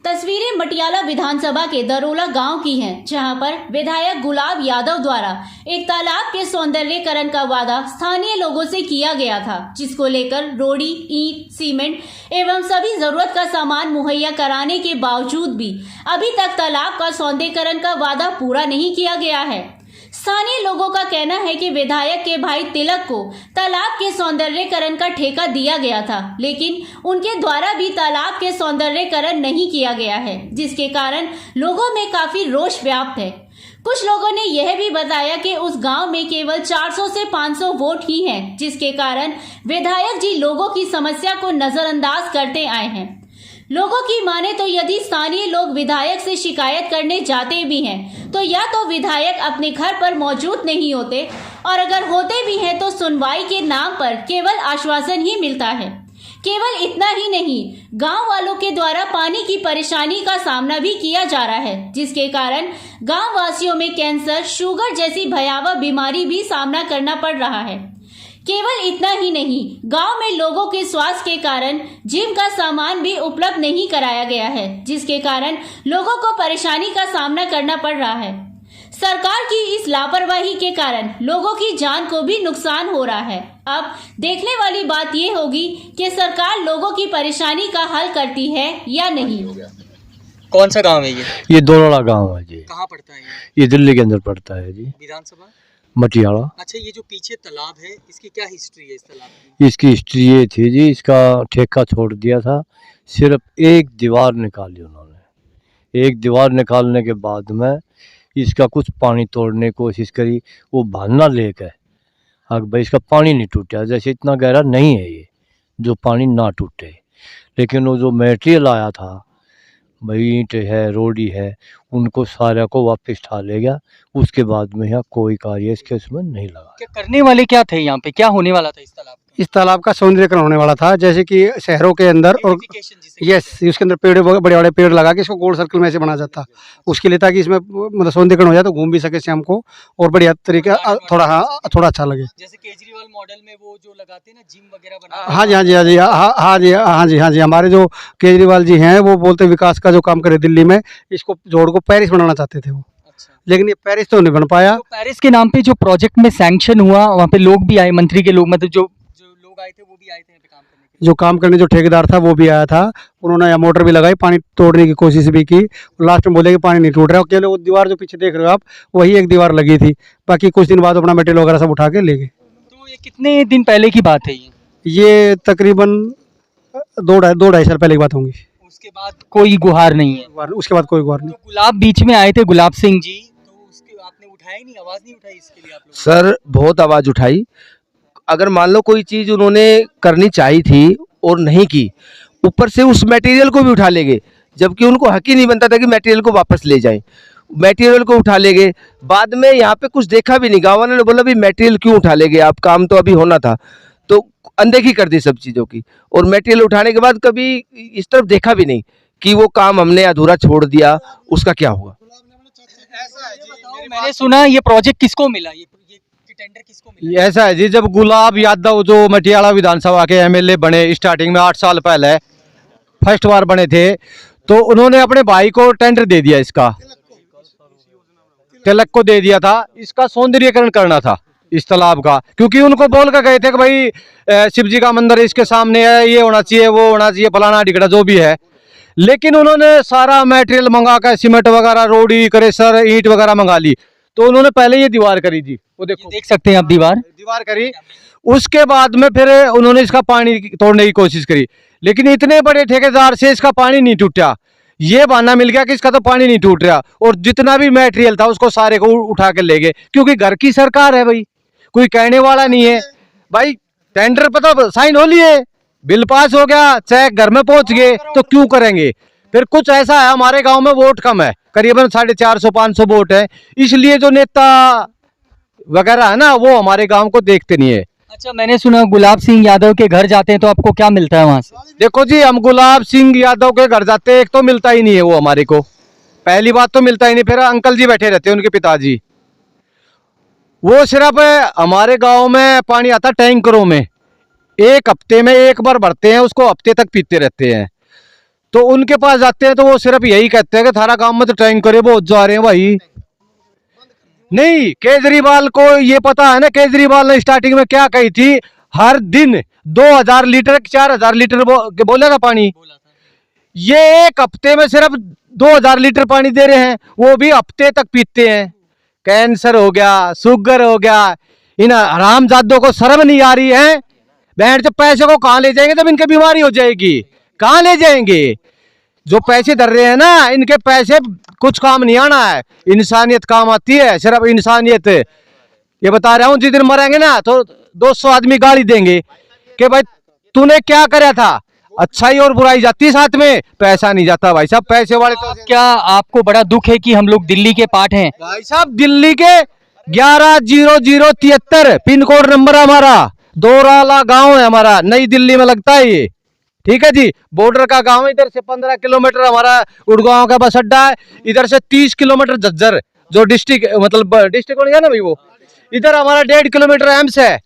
तस्वीरें मटियाला विधानसभा के दरोला गांव की हैं, जहां पर विधायक गुलाब यादव द्वारा एक तालाब के सौंदर्यीकरण का वादा स्थानीय लोगों से किया गया था, जिसको लेकर रोड़ी, ईंट, सीमेंट एवं सभी जरूरत का सामान मुहैया कराने के बावजूद भी अभी तक तालाब का सौंदर्यीकरण का वादा पूरा नहीं किया गया है। स्थानीय लोगों का कहना है कि विधायक के भाई तिलक को तालाब के सौंदर्यीकरण का ठेका दिया गया था, लेकिन उनके द्वारा भी तालाब के सौंदर्यीकरण नहीं किया गया है, जिसके कारण लोगों में काफी रोष व्याप्त है। कुछ लोगों ने यह भी बताया कि उस गांव में केवल 400 से 500 वोट ही हैं, जिसके कारण विधायक जी लोगों की समस्या को नजरअंदाज करते आए हैं। लोगों की माने तो यदि स्थानीय लोग विधायक से शिकायत करने जाते भी हैं तो या तो विधायक अपने घर पर मौजूद नहीं होते, और अगर होते भी हैं तो सुनवाई के नाम पर केवल आश्वासन ही मिलता है। केवल इतना ही नहीं, गांव वालों के द्वारा पानी की परेशानी का सामना भी किया जा रहा है, जिसके कारण गांव वासियों में कैंसर, शुगर जैसी भयावह बीमारी भी सामना करना पड़ रहा है। केवल इतना ही नहीं, गांव में लोगों के स्वास्थ्य के कारण जिम का सामान भी उपलब्ध नहीं कराया गया है, जिसके कारण लोगों को परेशानी का सामना करना पड़ रहा है। सरकार की इस लापरवाही के कारण लोगों की जान को भी नुकसान हो रहा है। अब देखने वाली बात ये होगी कि सरकार लोगों की परेशानी का हल करती है या नहीं। कौन सा गांव है ये दोलड़ा गांव है जी। कहाँ पड़ता है ये दिल्ली के अंदर पड़ता है जी। विधानसभा मटियाला। अच्छा, ये जो पीछे तालाब है, इसकी क्या हिस्ट्री है? इस तालाब की इसकी हिस्ट्री ये थी जी, इसका ठेका छोड़ दिया था, सिर्फ एक दीवार निकाली उन्होंने। एक दीवार निकालने के बाद में इसका कुछ पानी तोड़ने की कोशिश करी, वो भाना लेक है। हाँ भाई, इसका पानी नहीं टूटा, जैसे इतना गहरा नहीं है ये जो पानी ना टूटे। लेकिन वो जो मटेरियल आया था भाई, ईंट है, रोड़ी है, उनको सारा को वापस ठा ले गया। उसके बाद में यहाँ कोई कार्य इसके उसमें नहीं लगा। क्या करने वाले क्या थे यहाँ पे? क्या होने वाला था इस तालाब का? इस तालाब का सौंदर्यीकरण होने वाला था, जैसे कि शहरों के अंदर, और Beautification जिसे यस, उसके अंदर पेड़, बड़े बड़े पेड़ लगा के इसको गोल सर्कल में ऐसे बना जाता उसके लिए, ताकि इसमें मतलब सौंदर्यीकरण हो जाए तो घूम भी सके शाम को, और बढ़िया तरीके थोड़ा अच्छा लगे। जैसे केजरीवाल मॉडल में वो जो लगाते हैं ना, जिम वगैरह बना। हाँ जी, हाँ जी, हाँ जी, हाँ जी, हाँ जी, हाँ जी। हमारे जो केजरीवाल जी हैं वो बोलते विकास का जो काम करे दिल्ली में, इसको जोड़ को पेरिस बनाना चाहते थे वो, लेकिन ये पेरिस तो नहीं बन पाया। तो पेरिस के नाम पे जो प्रोजेक्ट में सैंक्शन हुआ, वहाँ पे लोग भी आए, मंत्री के लोग, मतलब जो लोग आए थे वो भी आए थे यहाँ पे काम करने के लिए। जो काम करने जो ठेकेदार था वो भी आया था, उन्होंने यहाँ मोटर भी लगाई, पानी तोड़ने की कोशिश भी की। लास्ट में बोले कि पानी नहीं टूट रहा। अकेले वो दीवार जो पीछे देख रहे हो आप, वही एक दीवार लगी थी, बाकी कुछ दिन बाद अपना मटेरियल वगैरह सब उठा के ले गए। तो ये कितने दिन पहले की बात है ये तकरीबन 2-2.5 साल पहले की बात होंगी। उसके बाद कोई गुहार नहीं है? उसके बाद कोई गौर नहीं। तो गुलाब बीच में आए थे, गुलाब सिंह जी, तो उसके आपने उठाई नहीं, आवाज नहीं उठाई इसके लिए आप लोग? सर बहुत आवाज़ उठाई। अगर मान लो कोई चीज़ उन्होंने करनी चाहिए थी और नहीं की, ऊपर से उस मटेरियल को भी उठा ले गए, जबकि उनको हक ही नहीं बनता था कि मटेरियल को वापस ले जाएं। मटेरियल को उठा ले गए, बाद में यहाँ पे कुछ देखा भी नहीं। गाँव वालों ने बोला भी मटेरियल क्यों उठा ले गए आप, काम तो अभी होना था, तो अनदेखी कर दी सब चीज़ों की। और मटेरियल उठाने के बाद कभी इस तरफ देखा भी नहीं कि वो काम हमने अधूरा छोड़ दिया, उसका क्या हुआ। मैंने सुना ये प्रोजेक्ट किसको मिला, ये टेंडर किसको मिला? ऐसा है जी, जब गुलाब यादव जो मटियाला विधानसभा के एमएलए बने स्टार्टिंग में 8 साल पहले फर्स्ट बार बने थे, तो उन्होंने अपने भाई को टेंडर दे दिया, इसका तिलक को दे दिया था। इसका सौंदर्यीकरण करना था इस तालाब का, क्योंकि उनको बोल कर गए थे कि भाई शिव जी का मंदिर इसके सामने है, ये होना चाहिए, वो होना चाहिए, फलाना ढिकड़ा जो भी है। लेकिन उन्होंने सारा मटेरियल मंगा कर, सीमेंट वगैरह, रोड़ी, क्रेशर, ईंट वगैरह मंगा ली, तो उन्होंने पहले ये दीवार करी जी, वो देखो, देख सकते हैं आप दीवार करी। उसके बाद में फिर उन्होंने इसका पानी तोड़ने की कोशिश करी, लेकिन इतने बड़े ठेकेदार से इसका पानी नहीं टूटा। ये बहाना मिल गया कि इसका तो पानी नहीं टूट रहा, और जितना भी मटेरियल था उसको सारे को उठा के ले गए, क्योंकि घर की सरकार है भाई, कोई कहने वाला नहीं है भाई। टेंडर पर तो साइन हो लिए, बिल पास हो गया, चेक घर में पहुंच गए, तो क्यों करेंगे फिर? कुछ ऐसा है, हमारे गांव में वोट कम है, करीबन 450-500 वोट है, इसलिए जो नेता वगैरह है ना, वो हमारे गांव को देखते नहीं है। अच्छा, मैंने सुना गुलाब सिंह यादव के घर जाते हैं तो आपको क्या मिलता है वहां से? देखो जी, हम गुलाब सिंह यादव के घर जाते हैं, एक तो मिलता ही नहीं है वो हमारे को, पहली बात तो मिलता ही नहीं। फिर अंकल जी बैठे रहते हैं, उनके पिताजी, वो सिर्फ हमारे गांव में पानी आता टैंकरों में, एक हफ्ते में एक बार भरते हैं, उसको हफ्ते तक पीते रहते हैं। तो उनके पास जाते हैं तो वो सिर्फ यही कहते हैं कि थारा गांव में तो टैंक करे बहुत जा रहे हैं भाई। नहीं, केजरीवाल को ये पता है ना, केजरीवाल ने स्टार्टिंग में क्या कही थी, हर दिन 2000 लीटर 4000 लीटर बोला था पानी। ये एक हफ्ते में सिर्फ 2000 लीटर पानी दे रहे हैं, वो भी हफ्ते तक पीते हैं। कैंसर हो गया, शुगर हो गया, इन हरामजादों को शर्म नहीं आ रही है। बैंड से पैसे को कहाँ ले जाएंगे जब इनके बीमारी हो जाएगी, कहाँ ले जाएंगे? जो पैसे धर रहे हैं ना, इनके पैसे कुछ काम नहीं आना है, इंसानियत काम आती है, सिर्फ इंसानियत। ये बता रहा हूँ, जिस दिन मरेंगे ना तो 200 आदमी गाली देंगे कि भाई तूने क्या कराया था। अच्छाई और बुराई जाती है साथ में, पैसा नहीं जाता भाई साहब। पैसे वाले तो क्या आपको बड़ा दुख है कि हम लोग दिल्ली के पार्ट हैं? भाई साहब दिल्ली के 110073 पिन कोड नंबर हमारा, दोराला गांव है हमारा, नई दिल्ली में लगता है ये। ठीक है जी, बॉर्डर का गांव है। इधर से 15 किलोमीटर हमारा उड़गांव का बस अड्डा है, इधर से 30 किलोमीटर झज्जर जो डिस्ट्रिक्ट मतलब डिस्ट्रिक्ट बन गया ना भाई वो। इधर हमारा 1.5 किलोमीटर एम्स है,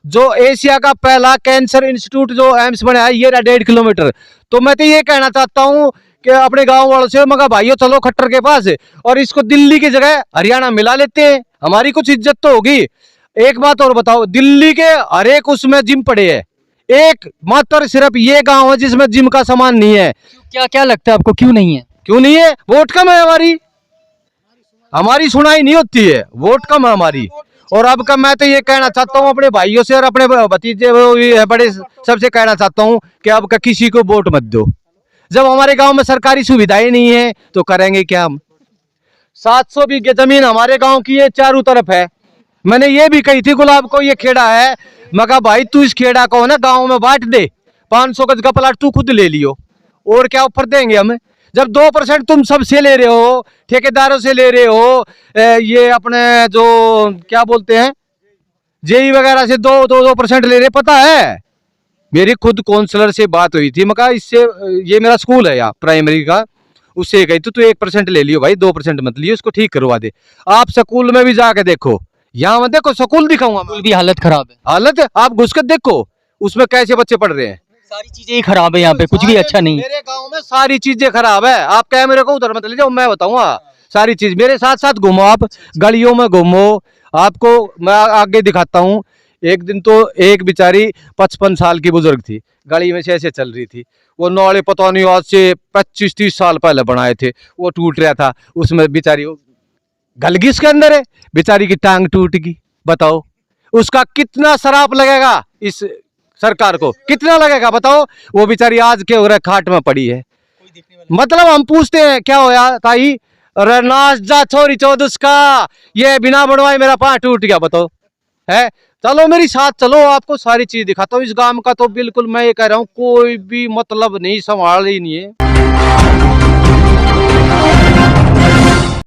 जो एशिया का पहला कैंसर इंस्टीट्यूट जो एम्स बना है, ये 1.5 किलोमीटर। तो मैं तो ये कहना चाहता हूँ कि अपने गांव वालों से, मगर भाइयों चलो खट्टर के पास और इसको दिल्ली की जगह हरियाणा मिला लेते हैं, हमारी कुछ इज्जत तो होगी। एक बात और बताओ, दिल्ली के हर एक उसमें जिम पड़े है, एक मात्र सिर्फ ये गांव है जिसमें जिम का सामान नहीं है। क्या क्या लगता है आपको, क्यों नहीं है? क्यों नहीं है? वोट कम है हमारी सुनाई नहीं होती है, वोट कम है हमारी। और अब का मैं तो ये कहना चाहता हूँ अपने भाइयों से और अपने भतीजे बड़े सबसे कहना चाहता हूँ कि अब का किसी को वोट मत दो। जब हमारे गांव में सरकारी सुविधाएं नहीं है तो करेंगे क्या हम? 700 बीघे जमीन हमारे गांव की है, चारों तरफ है। मैंने ये भी कही थी गुलाब को, ये खेड़ा है, मैं कहा भाई तू इस खेड़ा को ना गांव में बांट दे, 500 गज का प्लाट तू खुद ले लियो, और क्या ऑफर देंगे हमें? जब 2% तुम सबसे ले रहे हो, ठेकेदारों से ले रहे हो, ये अपने जो क्या बोलते हैं जेई वगैरह से 2% ले रहे। पता है मेरी खुद काउंसलर से बात हुई थी, मैं कहा इससे, ये मेरा स्कूल है यहाँ प्राइमरी का, उससे गई तो 1% ले लियो भाई, 2% मत लियो, इसको ठीक करवा दे। आप स्कूल में भी जाके देखो, यहाँ में देखो स्कूल दिखाऊंगा, स्कूल भी हालत खराब है। हालत आप घुस कर देखो उसमें कैसे बच्चे पढ़ रहे हैं। सारी चीजें ही खराब है यहाँ पे, कुछ भी अच्छा नहीं। मेरे गांव में सारी चीजें खराब है। आप कैमरे को उधर मत ले जाओ, मैं बताऊंगा सारी चीज। मेरे साथ साथ घूमो, आप गलियों में घूमो, आपको मैं आगे दिखाता हूँ। एक दिन तो एक बेचारी 55 साल की बुजुर्ग थी, गली में से ऐसे चल रही थी, वो नौले पता नहीं आज से 25-30 साल पहले बनाए थे, वो टूट रहा था, उसमें बेचारी गल गई, उसके अंदर है, बेचारी की टांग टूट गई। बताओ उसका कितना शराप लगेगा इस सरकार को, कितना लगेगा बताओ? वो बेचारी आज के हो रहा खाट में पड़ी है। मतलब हम पूछते हैं क्या होया ताई, अरे नाच जा छोरी चौध उसका, ये बिना बनवाए मेरा पाँव टूट गया। बताओ है, चलो मेरी साथ चलो, आपको सारी चीज दिखाता हूँ। इस गांव का तो बिल्कुल मैं ये कह रहा हूँ कोई भी मतलब नहीं, संभाल ही नहीं है।